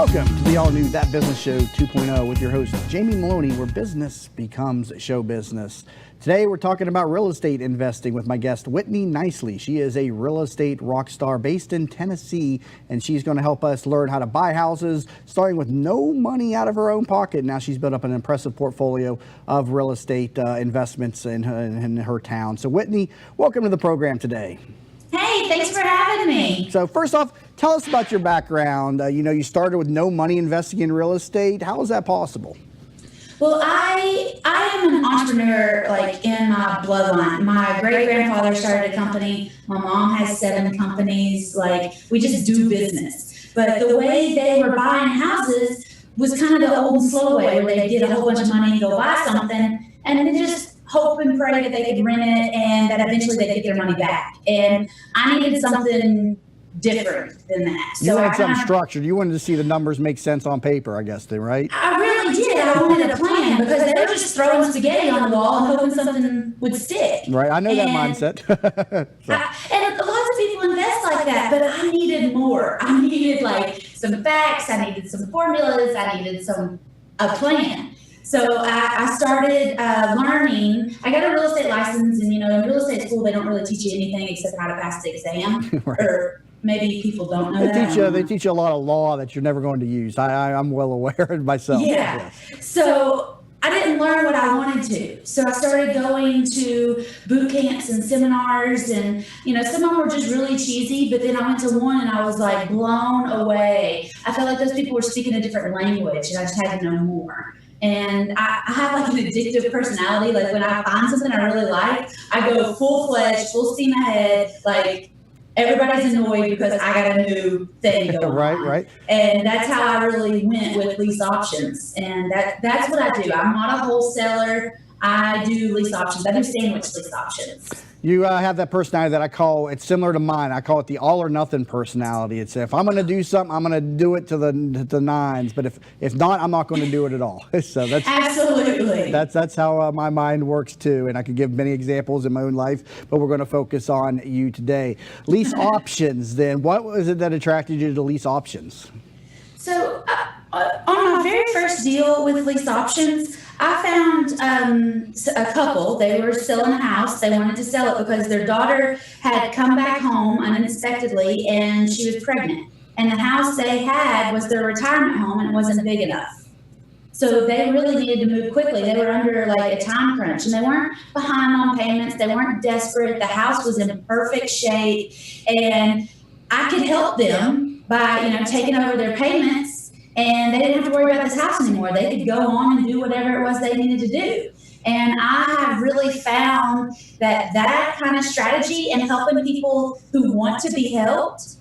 Welcome to the all-new That Business Show 2.0 with your host, Jamie Maloney, where business becomes show business. Today, we're talking about real estate investing with my guest, Whitney Nicely. She is a real estate rock star based in Tennessee, and she's going to help us learn how to buy houses, starting with no money out of her own pocket. Now she's built up an impressive portfolio of real estate investments in her town. So, Whitney, welcome to the program today. Hey, thanks for having me. So first off, tell us about your background. You started with no money investing in real estate. How is that possible? Well, I am an entrepreneur, like in my bloodline. My great-grandfather started a company. My mom has 7 companies. Like, we just do business. But the way they were buying houses was kind of the old and slow way, where they get a whole bunch of money, go buy something, and then just hope and pray that they could rent it and that eventually they'd get their money back. And I needed something different than that. So you wanted something structured. You wanted to see the numbers make sense on paper, I guess, right? I really did. I wanted a plan because they were just throwing spaghetti on the wall and hoping something would stick. Right. I know that mindset. And lots of people invest like that, but I needed more. I needed like some facts. I needed some formulas. I needed a plan. So I started learning. I got a real estate license, and in real estate school, they don't really teach you anything except how to pass the exam. Right. Or maybe people don't know that. They teach you a lot of law that you're never going to use. I'm well aware of myself. Yeah. Yes. So I didn't learn what I wanted to. So I started going to boot camps and seminars, and some of them were just really cheesy, but then I went to one and I was like blown away. I felt like those people were speaking a different language, and I just had to know more. And I have like an addictive personality. Like when I find something I really like, I go full-fledged, full steam ahead. Like everybody's annoyed because I got a new thing going on. Right. And that's how I really went with lease options. And that's what I do. I'm not a wholesaler. I do lease options. I do sandwich lease options. You have that personality that I call, it's similar to mine. I call it the all or nothing personality. It's if I'm going to do something, I'm going to do it to the nines. But if not, I'm not going to do it at all. So that's absolutely that's how my mind works too. And I could give many examples in my own life, but we're going to focus on you today. Lease options. Then, what was it that attracted you to lease options? So on my very first deal with lease options, I found a couple. They were selling a house. They wanted to sell it because their daughter had come back home unexpectedly and she was pregnant. And the house they had was their retirement home and it wasn't big enough. So they really needed to move quickly. They were under like a time crunch, and they weren't behind on payments. They weren't desperate. The house was in perfect shape, and I could help them by taking over their payments. And they didn't have to worry about this house anymore. They could go on and do whatever it was they needed to do. And I have really found that kind of strategy and helping people who want to be helped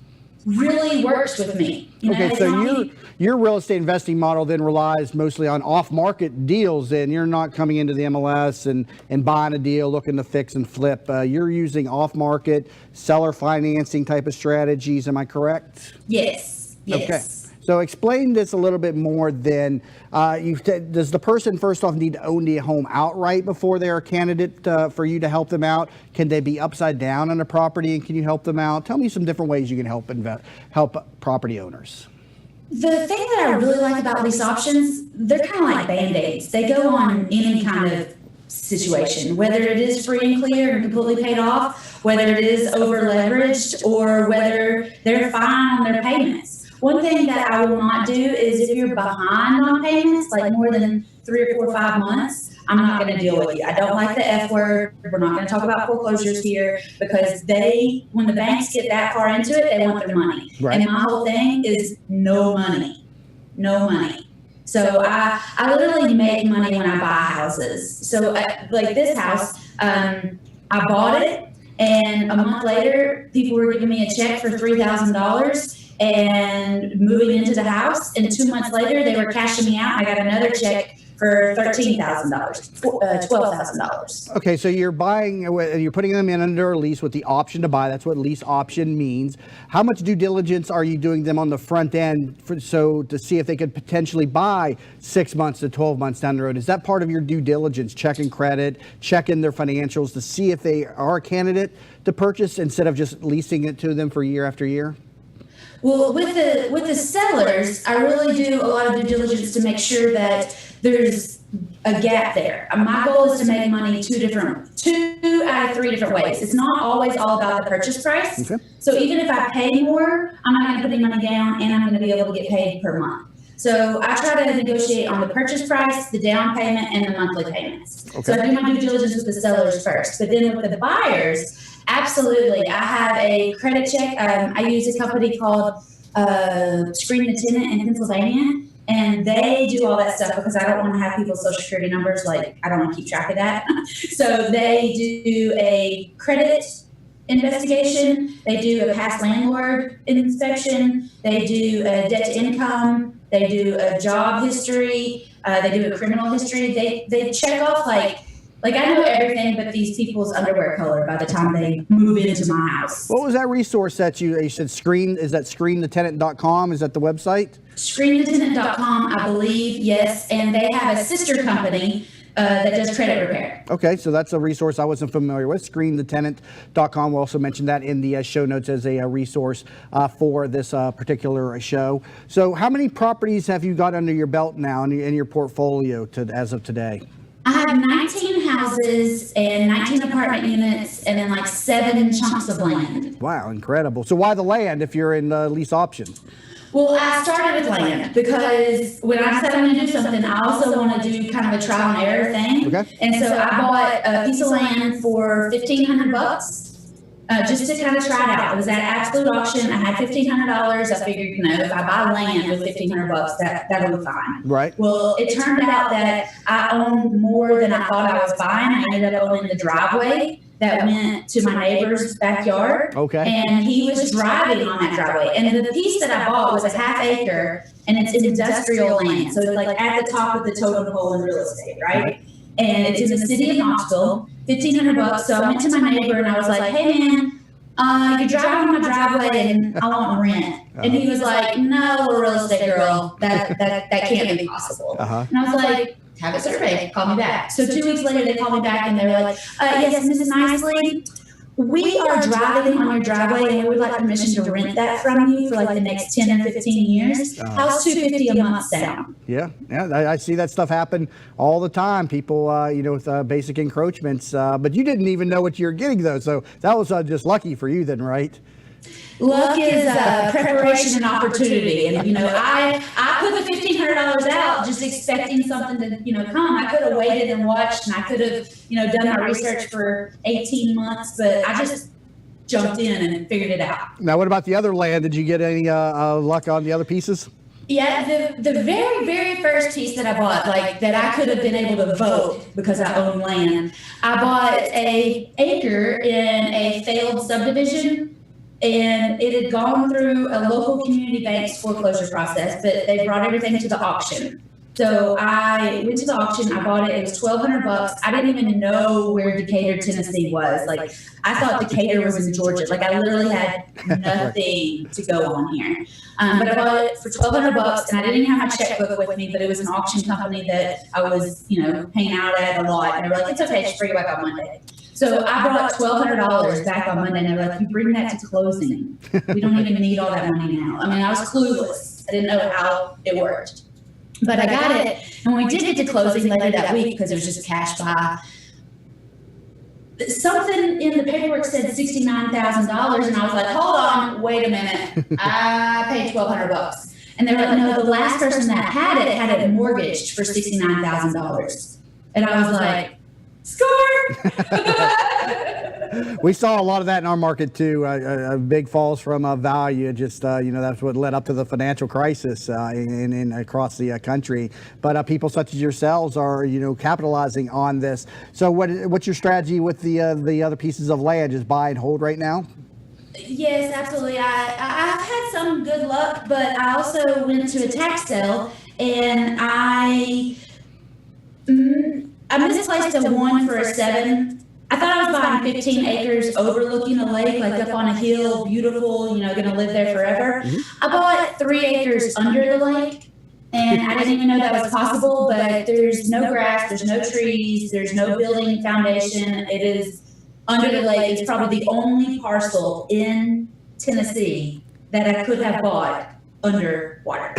really works with me. Okay, so your real estate investing model then relies mostly on off-market deals. Then you're not coming into the MLS and buying a deal, looking to fix and flip. You're using off-market seller financing type of strategies. Am I correct? Yes. Okay. So explain this a little bit more then. Does the person first off need to own the home outright before they're a candidate for you to help them out? Can they be upside down on a property and can you help them out? Tell me some different ways you can help property owners. The thing that I really like about lease options, they're kind of like Band-Aids. They go on any kind of situation, whether it is free and clear and completely paid off, whether it is over leveraged, or whether they're fine on their payments. One thing that I will not do is if you're behind on payments, like more than 3 or 4 or 5 months, I'm not going to deal with you. I don't like the F word. We're not going to talk about foreclosures here because when the banks get that far into it, they want their money. Right. And my whole thing is no money. So I literally make money when I buy houses. So like this house, I bought it, and a month later, people were giving me a check for $3,000 and moving into the house. And 2 months later, they were cashing me out. I got another check for $13,000, $12,000. Okay, so you're putting them in under a lease with the option to buy. That's what lease option means. How much due diligence are you doing them on the front end to see if they could potentially buy 6 months to 12 months down the road? Is that part of your due diligence, checking credit, checking their financials to see if they are a candidate to purchase instead of just leasing it to them for year after year? Well, with the sellers, I really do a lot of due diligence to make sure that there's a gap there. My goal is to make money two out of three different ways. It's not always all about the purchase price. Okay. So even if I pay more, I'm not going to put any money down, and I'm going to be able to get paid per month. So I try to negotiate on the purchase price, the down payment, and the monthly payments. Okay. So I do my due diligence with the sellers first, but then with the buyers, absolutely. I have a credit check. I use a company called Screen the Tenant in Pennsylvania, and they do all that stuff because I don't want to have people's social security numbers. Like, I don't want to keep track of that. So they do a credit investigation. They do a past landlord inspection. They do a debt to income. They do a job history. They do a criminal history. They check off like I know everything but these people's underwear color by the time they move into my house. What was that resource that you said screen? Is that screenthetenant.com? Is that the website? Screenthetenant.com, I believe, yes. And they have a sister company that does credit repair. Okay, so that's a resource I wasn't familiar with. Screenthetenant.com. We'll also mention that in the show notes as a resource for this particular show. So how many properties have you got under your belt now in your portfolio as of today? I have 19 houses and 19 apartment units and then like 7 chunks of land. Wow, incredible. So why the land if you're in lease option? Well, I started with land because when I said I'm going to do something, I also want to do kind of a trial and error thing. Okay. And so I bought a piece of land for $1,500 just to kind of try it out. It was at absolute auction. I had $1,500. I figured, if I buy land with $1,500, that'll be fine. Right. Well, it turned out that I owned more than I thought I was buying. I ended up owning the driveway that went to my neighbor's backyard. Okay. And he was driving on that driveway. And the piece that I bought was a half acre, and it's industrial land. So it's like at the top of the totem pole in real estate, right? And it's in the city of Knoxville, $1,500. So I went to my neighbor and I was like, hey man, you're driving on my driveway and I want rent. And he was like, no, we're a real estate girl. That can't be possible. And I was like, have it surveyed, call me back. So 2 weeks later, they called me back and they were like, yes, Mrs. Nicely, we are driving on your driveway and we would like permission to rent that from you for like the next 10 or 15 years. How's $250 a month sound? Yeah, I see that stuff happen all the time. People, with basic encroachments, but you didn't even know what you were getting though. So that was just lucky for you then, right? Luck is preparation and opportunity. And, I put the $1,500 out just expecting something to, come. I could have waited and watched and I could have, done my research for 18 months, but I just jumped in and figured it out. Now, what about the other land? Did you get any luck on the other pieces? Yeah, the very, very first piece that I bought, that I could have been able to vote because I own land, I bought an acre in a failed subdivision. And it had gone through a local community bank's foreclosure process, but they brought everything to the auction. So I went to the auction, I bought it, it was $1,200. I didn't even know where Decatur, Tennessee was. I thought Decatur was in Georgia. I literally had nothing to go on here. But I bought it for $1,200 and I didn't have my checkbook with me, but it was an auction company that I was, hanging out at a lot. And they were like, it's okay, just bring it back on Monday. So I brought $1,200 back on Monday, and they were like, you bring that to closing. We don't even need all that money now. I mean, I was clueless. I didn't know how it worked. But I got it, and when we did get to closing later that week, because it was just a cash buy, something in the paperwork said $69,000, and I was like, hold on, wait a minute. I paid $1,200. And they were like, no, the last person that had it mortgaged for $69,000. And I was like, score! We saw a lot of that in our market too. Big falls from value. Just that's what led up to the financial crisis in across the country. But people such as yourselves are capitalizing on this. So what's your strategy with the other pieces of land? Just buy and hold right now? Yes, absolutely. I've had some good luck, but I also went to a tax sale and I misplaced a 1 for a 7. I thought I was buying 15 acres overlooking a lake, up on a hill, beautiful, going to live there forever. I bought 3 acres under the lake, and I didn't even know that was possible, but there's no grass, there's no trees, there's no building foundation. It is under the lake. It's probably the only parcel in Tennessee that I could have bought underwater.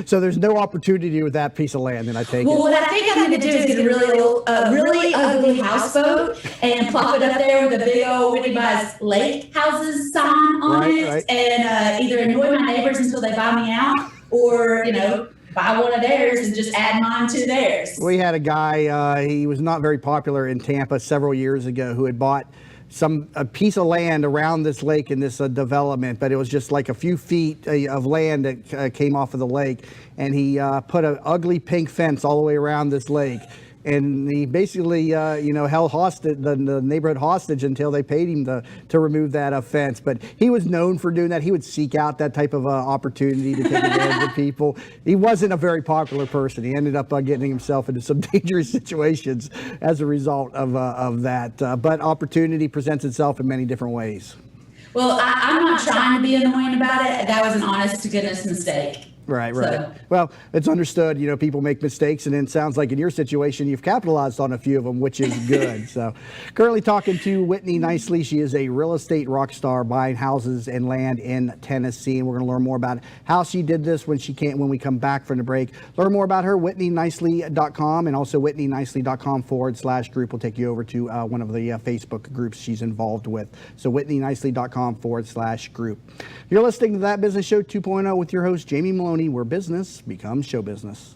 So there's no opportunity with that piece of land, and I take Well, it. what I think I'm going to do is get a really ugly houseboat and plop it up there with a big old Whitney buys lake houses sign on it, and either annoy my neighbors until they buy me out, or buy one of theirs and just add mine to theirs. We had a guy, he was not very popular in Tampa several years ago, who had bought a piece of land around this lake in this development, but it was just like a few feet of land that came off of the lake, and he put an ugly pink fence all the way around this lake. And he basically, held hostage the neighborhood hostage until they paid him to remove that offense. But he was known for doing that. He would seek out that type of opportunity to take advantage of people. He wasn't a very popular person. He ended up getting himself into some dangerous situations as a result of that. But opportunity presents itself in many different ways. Well, I'm not trying to be annoying about it. That was an honest to goodness mistake. Right. So. Well, it's understood, people make mistakes, and it sounds like in your situation, you've capitalized on a few of them, which is good. So currently talking to Whitney Nicely. She is a real estate rock star, buying houses and land in Tennessee. And we're going to learn more about how she did this when we come back from the break. Learn more about her, WhitneyNicely.com, and also WhitneyNicely.com/group will take you over to one of the Facebook groups she's involved with. So WhitneyNicely.com/group. You're listening to That Business Show 2.0 with your host, Jamie Maloney, where business becomes show business.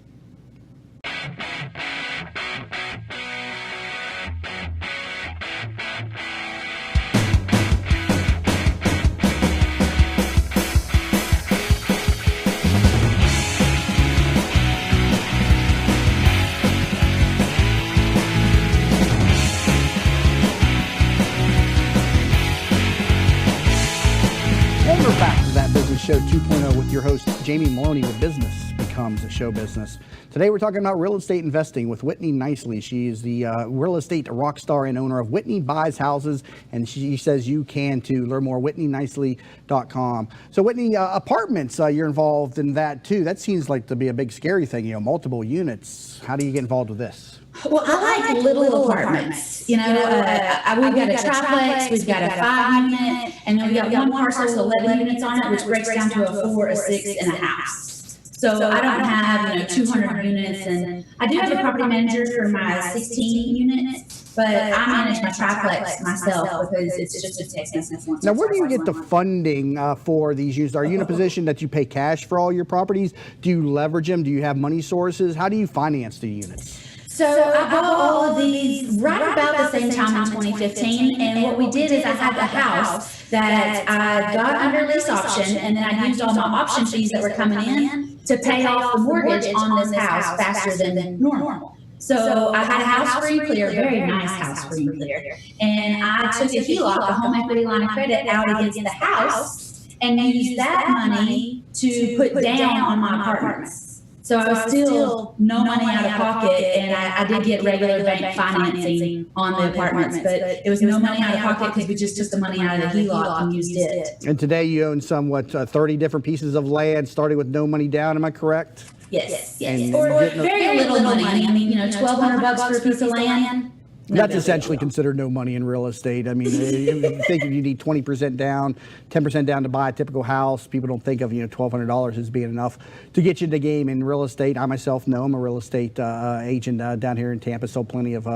We're back to That Business Show 2.0 with your host, Jamie Maloney, where business becomes a show business. Today we're talking about real estate investing with Whitney Nicely. She is the real estate rock star and owner of Whitney Buys Houses, and she says you can too. Learn more, WhitneyNicely.com. So Whitney, apartments, you're involved in that too. That seems like to be a big scary thing, multiple units. How do you get involved with this? Well, I like little apartments. We've got a triplex, we've got a 5-unit, and then we got one parcel with 11 units on it, which breaks down to a 4, a 6, and a house. So I don't have, 200 units, and I do have a property manager for my 16 units, but I manage my triplex myself because it's just a text message. Now, where do you get the funding for these units? Are you in a position that you pay cash for all your properties? Do you leverage them? Do you have money sources? How do you finance the units? So I bought all of these right about the same time in 2015, and what we did is I had a house that I got under lease option, and then I used all my option fees that were coming in to pay off the mortgage on this house faster than normal. So I had a house free and clear, very nice house free and clear, and I took a HELOC, a home equity line of credit, out against the house and used that money to put down on my apartments. So I was still no money out of pocket, and I did get regular bank financing on the apartments, but it was no money out of pocket because we just took the money out of the HELOC and used it. And today you own 30 different pieces of land, starting with no money down, am I correct? Yes. And Or very little money. I mean, $1,200 for a piece of land. That's essentially considered no money in real estate. I mean, you think if you need 20% down, 10% down to buy a typical house, people don't think of $1,200 as being enough to get you in the game in real estate. I myself know I'm a real estate agent down here in Tampa, so plenty of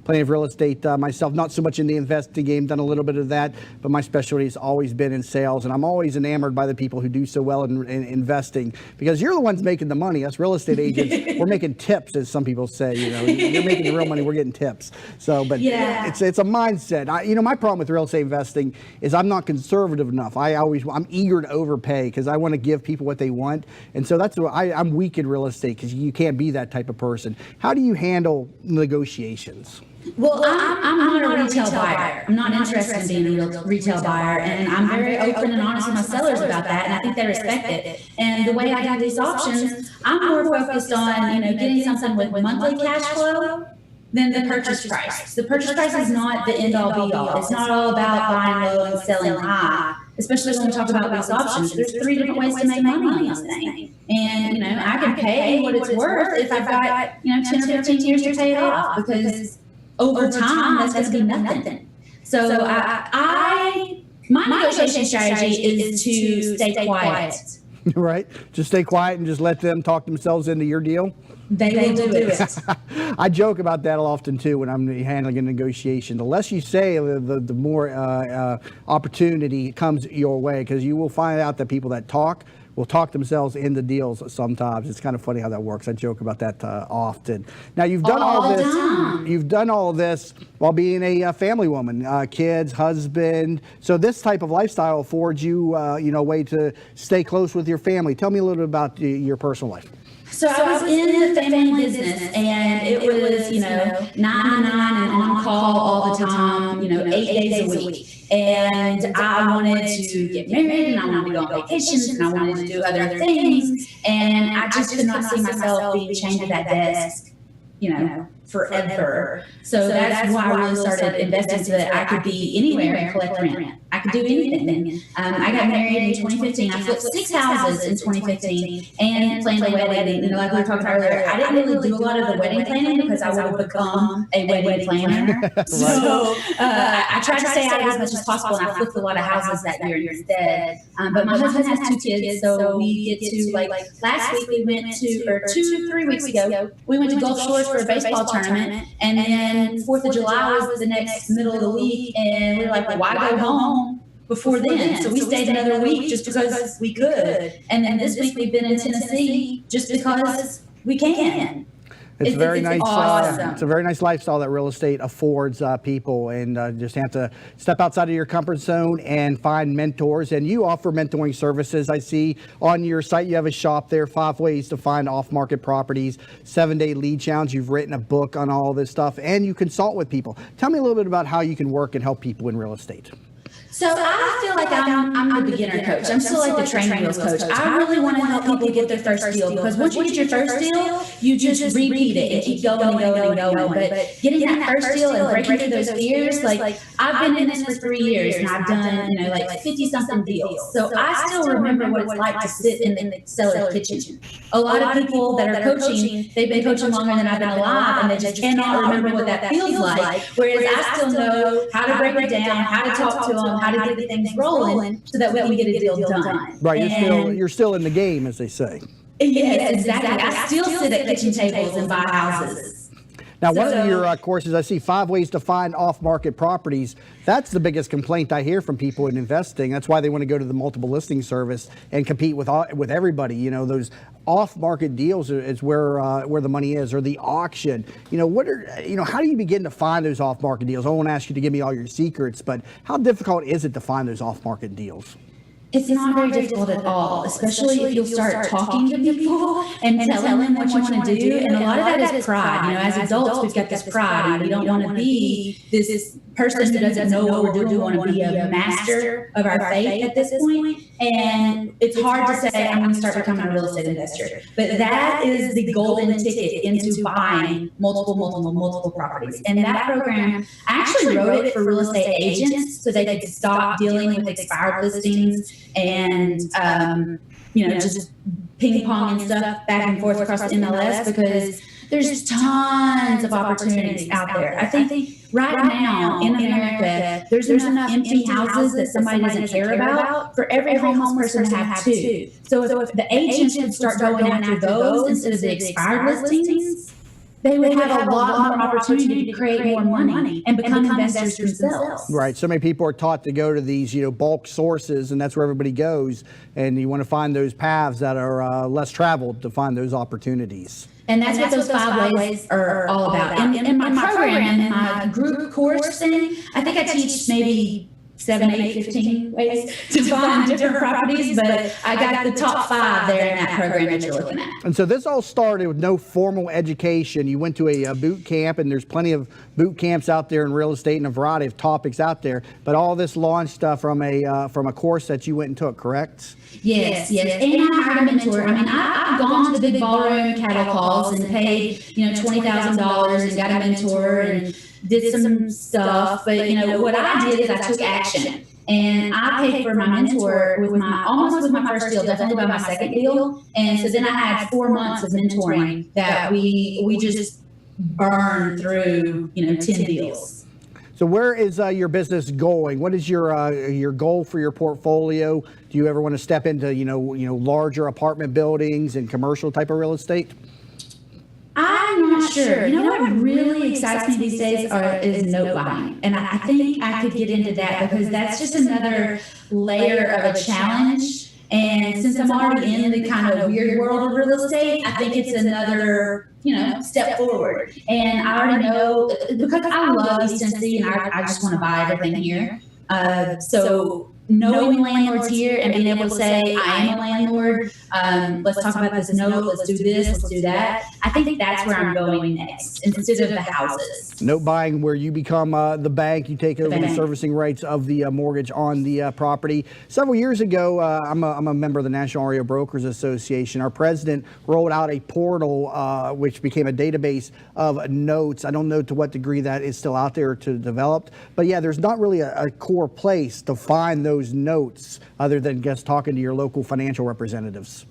real estate myself. Not so much in the investing game, done a little bit of that, but my specialty has always been in sales, and I'm always enamored by the people who do so well in investing, because you're the ones making the money. Us real estate agents, we're making tips, as some people say. You're making the real money, we're getting tips. So, but yeah, it's a mindset. My problem with real estate investing is I'm not conservative enough. I'm eager to overpay because I want to give people what they want, and so that's why I'm weak in real estate, because you can't be that type of person. How do you handle negotiations? Well, I'm not a retail buyer. I'm not interested in being a retail buyer, and I'm very open and honest with my sellers about that, and I think they respect it. And the way I do these options, I'm more focused on getting something with monthly cash flow than the purchase price. The purchase price is not the end all be all. It's not all about buying low and selling high, especially when we talk about these options. There's 3 different ways to make money on this thing. And, I can pay what it's worth if I've got, 10 or 15 years to pay it off, because over time, that's going to be nothing. So I My negotiation strategy is to stay quiet. Right? Just stay quiet and just let them talk themselves into your deal. They will do it. I joke about that often too when I'm handling a negotiation. The less you say, the more opportunity comes your way, because you will find out that people that talk will talk themselves into deals sometimes. It's kind of funny how that works. I joke about that often. Now, you've done all this. You've done all of this while being a family woman, kids, husband. So this type of lifestyle affords you, a way to stay close with your family. Tell me a little bit about your personal life. So I was in the family business, and it was, 9 to 9 and on call all the time, 8 days a week. And I wanted to get married, and I wanted to go on vacations, and I wanted to do other things. And I just could not see myself being chained to that desk, forever. So that's why I really started investing, so that I could be anywhere and collect rent. I could do anything. I got married in 2015. I flipped 6 houses in 2015 and planned a wedding. Like we were talking about earlier, I didn't really do a lot of the wedding planning because I would have become a wedding planner. So I tried to stay out of it as much as possible, and I flipped a lot of houses that year instead. But my husband has 2 kids, so we get to, last week we went to, or 3 weeks ago, we went to Gulf Shores for a baseball tournament, and then 4th of July was the next middle of the week, and we were like, well, why go home before then? So we stayed another week just because we could. And then this week we've been in Tennessee just because we can. It's very nice. Awesome. It's a very nice lifestyle that real estate affords people, and just have to step outside of your comfort zone and find mentors. And you offer mentoring services. I see on your site you have a shop there, 5 ways to find off-market properties, 7-day lead challenge. You've written a book on all this stuff, and you consult with people. Tell me a little bit about how you can work and help people in real estate. So I feel like I'm the beginner coach. I'm still like the training wheels coach. I really want to help people get their first deal, because once you get your first deal, you just repeat it and keep going and going and going. But getting that first deal and breaking through those fears, I've been in this for 3 years and I've done 50 something deals. So I still remember what it's like to sit in the seller's kitchen. A lot of people that are coaching, they've been coaching longer than I've been alive, and they just cannot remember what that feels like. Whereas I still know how to break it down, how to talk to them, how to get things rolling so that we can get a deal done. Right, you're still in the game, as they say. Yes, exactly. I still sit at kitchen tables and buy houses. Now, one of your courses, I see 5 ways to find off-market properties. That's the biggest complaint I hear from people in investing. That's why they want to go to the multiple listing service and compete with everybody. Those off-market deals is where the money is, or the auction. How do you begin to find those off-market deals? I won't ask you to give me all your secrets, but how difficult is it to find those off-market deals? It's not very difficult at all, especially if you'll start talking to people and telling them what you want to do. And a lot of that is pride. As adults, we've got this pride, and we don't want to be this person who doesn't know what we're doing. We want to be a master of our fate at this point. And it's hard to say, I'm going to start becoming a real estate investor. But that is the golden ticket into buying multiple properties. And that program, I actually wrote it for real estate agents so they could stop dealing with expired listings and, just ping pong and stuff back and forth across the MLS, because there's tons of opportunities out there. I think right now in America, there's enough empty houses that somebody doesn't care about for every homeless person to have 2. So if the agents would start going after those instead of the expired listings, they would have a lot more opportunity to create more money and become investors themselves. Right. So many people are taught to go to these, bulk sources, and that's where everybody goes. And you want to find those paths that are less traveled to find those opportunities. And that's what those 5 ways are all about. In my program, in my group course thing, I think I teach maybe 7, 8, 15 ways to find different properties, but I got the top 5 there in that program that you're looking at. And so this all started with no formal education. You went to a boot camp, and there's plenty of boot camps out there in real estate and a variety of topics out there. But all this launched from a course that you went and took, correct? Yes. And I hired a mentor. I've gone to the big ballroom cattle calls and paid, $20,000 and got a mentor and did some stuff. But, what I did is I took action. And I paid for my mentor almost with my first deal, definitely by my second deal. And so then I had 4 months of mentoring that we just burned through, 10 deals. So where is your business going? What is your goal for your portfolio? Do you ever want to step into larger apartment buildings and commercial type of real estate? I'm not sure. You know what really excites me these days is note buying. And I think I could get into that because that's just another layer of a challenge. And since I'm already in the kind of weird world of real estate, I think it's another, step forward. And I already know because I love East Tennessee and I just want to buy everything here. So knowing landlords here and being able to say, I am a landlord, let's talk about this note, let's do this, let's do that. I think that's where I'm going next instead of the houses. Note buying where you become the bank, you take over the servicing rights of the mortgage on the property. Several years ago, I'm a member of the National REO Brokers Association. Our president rolled out a portal which became a database of notes. I don't know to what degree that is still out there to develop, but yeah, there's not really a core place to find those notes other than just talking to your local financial representatives.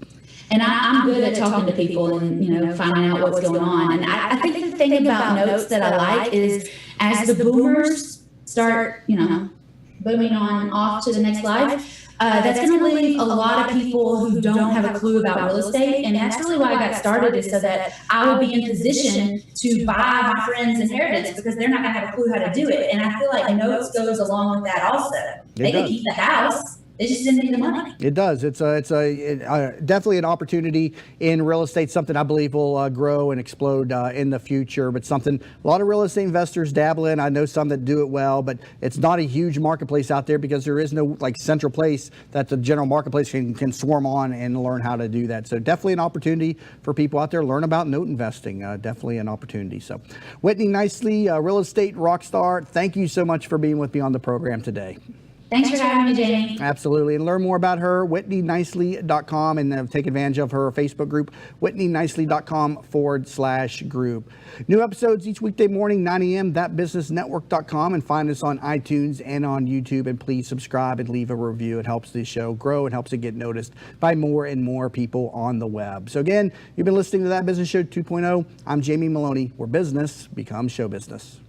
And I'm good at talking to people and finding out what's going on. And I think the thing about notes that I like is as the boomers start booming on off to the next life, that's going to leave a lot of people who don't have a clue about real estate. And that's really why I got started, is so that I would be in position to buy my friends' inheritance because they're not going to have a clue how to do it. And I feel like notes goes along with that also. They can keep the house. They just didn't need the money. It does. It's definitely an opportunity in real estate, something I believe will grow and explode in the future, but something a lot of real estate investors dabble in. I know some that do it well, but it's not a huge marketplace out there because there is no central place that the general marketplace can swarm on and learn how to do that. So definitely an opportunity for people out there to learn about note investing. Definitely an opportunity. So Whitney Nicely, real estate rock star, thank you so much for being with me on the program today. Thanks for having me, Jamie. Absolutely. And learn more about her, WhitneyNicely.com, and take advantage of her Facebook group, WhitneyNicely.com/group. New episodes each weekday morning, 9 a.m., thatbusinessnetwork.com, and find us on iTunes and on YouTube. And please subscribe and leave a review. It helps the show grow and helps it get noticed by more and more people on the web. So again, you've been listening to That Business Show 2.0. I'm Jamie Maloney, where business becomes show business.